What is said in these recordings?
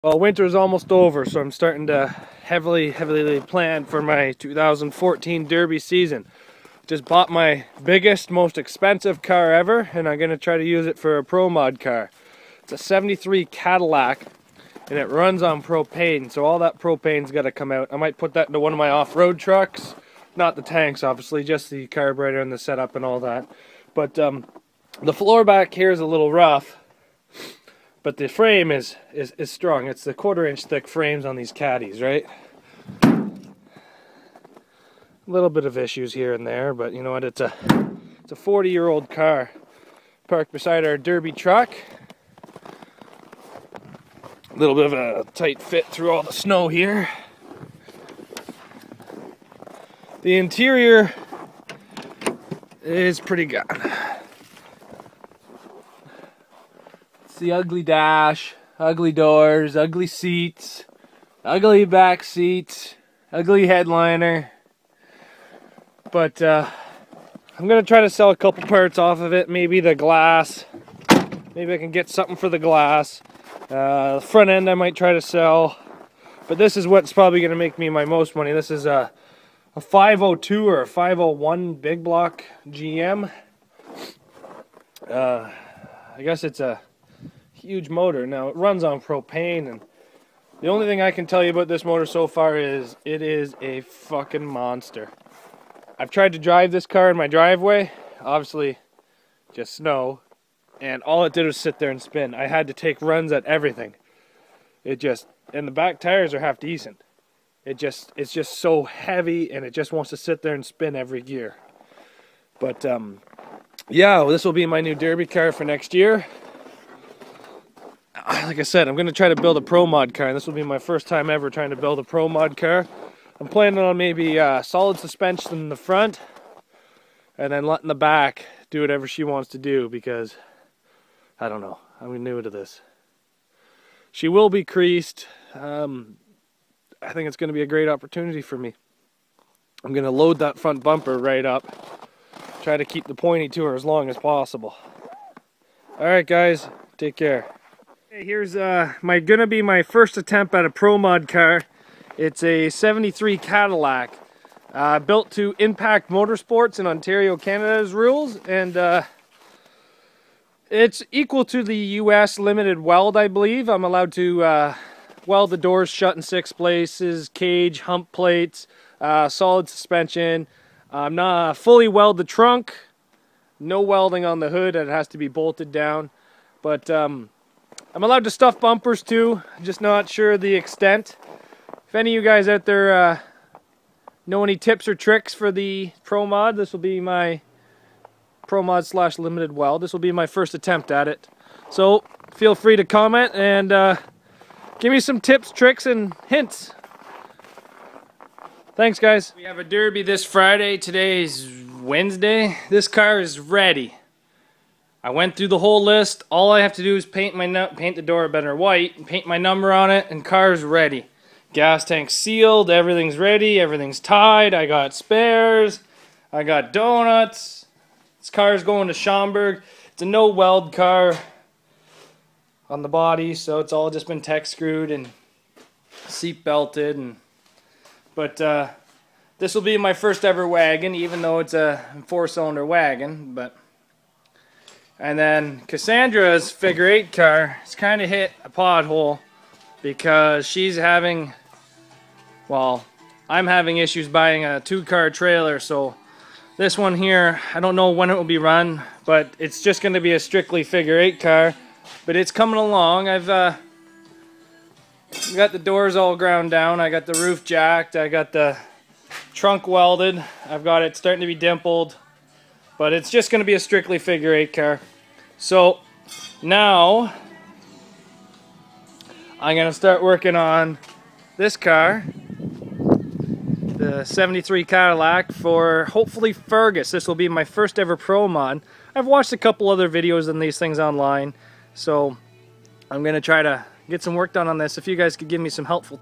Well, winter's almost over, so I'm starting to heavily plan for my 2014 Derby season. Just bought my biggest, most expensive car ever, and I'm going to try to use it for a Pro Mod car. It's a 73 Cadillac, and it runs on propane, so all that propane's got to come out. I might put that into one of my off-road trucks. Not the tanks, obviously, just the carburetor and the setup and all that. But the floor back here is a little rough. But the frame is strong. It's the 1/4 inch thick frames on these caddies, right? A little bit of issues here and there, but you know what? It's a 40-year-old car parked beside our Derby truck. A little bit of a tight fit through all the snow here. The interior is pretty good. The ugly dash, ugly doors, ugly seats, ugly back seats, ugly headliner. But I'm gonna try to sell a couple parts off of it. Maybe the glass. Maybe I can get something for the glass. The front end I might try to sell. But this is what's probably gonna make me my most money. This is a 502 or a 501 big block GM. I guess it's a huge motor. Now it runs on propane, and the only thing I can tell you about this motor so far is it is a fucking monster. I've tried to drive this car in my driveway, obviously just snow, and all it did was sit there and spin. I had to take runs at everything. And the back tires are half decent. It's just so heavy, and it just wants to sit there and spin every gear. But yeah, well, this will be my new Derby car for next year. Like I said, I'm going to try to build a Pro Mod car, and this will be my first time ever trying to build a Pro Mod car. I'm planning on maybe solid suspension in the front, and then letting the back do whatever she wants to do, because, I don't know, I'm new to this. She will be creased. I think it's going to be a great opportunity for me. I'm going to load that front bumper right up, try to keep the pointy to her as long as possible. Alright guys, take care. Here's gonna be my first attempt at a Pro Mod car. It's a 73 Cadillac, built to Impact Motorsports in Ontario, Canada's rules, and it's equal to the US limited weld, I believe. I'm allowed to weld the doors shut in 6 places, cage, hump plates, solid suspension. I'm not fully weld the trunk, no welding on the hood, it has to be bolted down, but I'm allowed to stuff bumpers too, just not sure the extent. If any of you guys out there know any tips or tricks for the Pro Mod, this will be my Pro Mod / limited weld. This will be my first attempt at it. So feel free to comment and give me some tips, tricks, and hints. Thanks guys. We have a Derby this Friday. Today's Wednesday. This car is ready. I went through the whole list. All I have to do is paint the door better white, paint my number on it, and car's ready. Gas tank sealed, everything's ready, everything's tied. I got spares, I got donuts. This car's going to Schaumburg. It's a no weld car on the body, so it's all just been tech screwed and seat belted. But this will be my first ever wagon, even though it's a 4-cylinder wagon. And then Cassandra's figure 8 car has kind of hit a pothole because she's having, well, I'm having issues buying a 2-car trailer. So this one here, I don't know when it will be run, but it's just going to be a strictly figure 8 car. But it's coming along. I've got the doors all ground down. I got the roof jacked. I got the trunk welded. I've got it starting to be dimpled. But it's just going to be a strictly figure 8 car. So now I'm going to start working on this car, the 73 Cadillac, for hopefully Fergus. This will be my first ever Pro Mod. I've watched a couple other videos on these things online, so I'm going to try to get some work done on this. If you guys could give me some helpful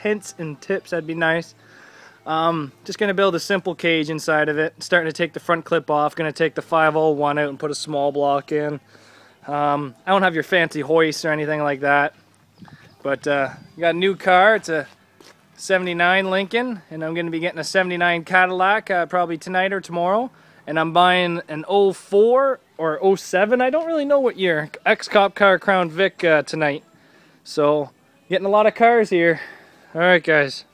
hints and tips, that'd be nice. Just going to build a simple cage inside of it. Starting to take the front clip off. Going to take the 501 out and put a small block in. I don't have your fancy hoist or anything like that. But got a new car. It's a 79 Lincoln, and I'm going to be getting a 79 Cadillac probably tonight or tomorrow. And I'm buying an 04 or 07, I don't really know what year, ex-cop car Crown Vic tonight. So, getting a lot of cars here. Alright guys.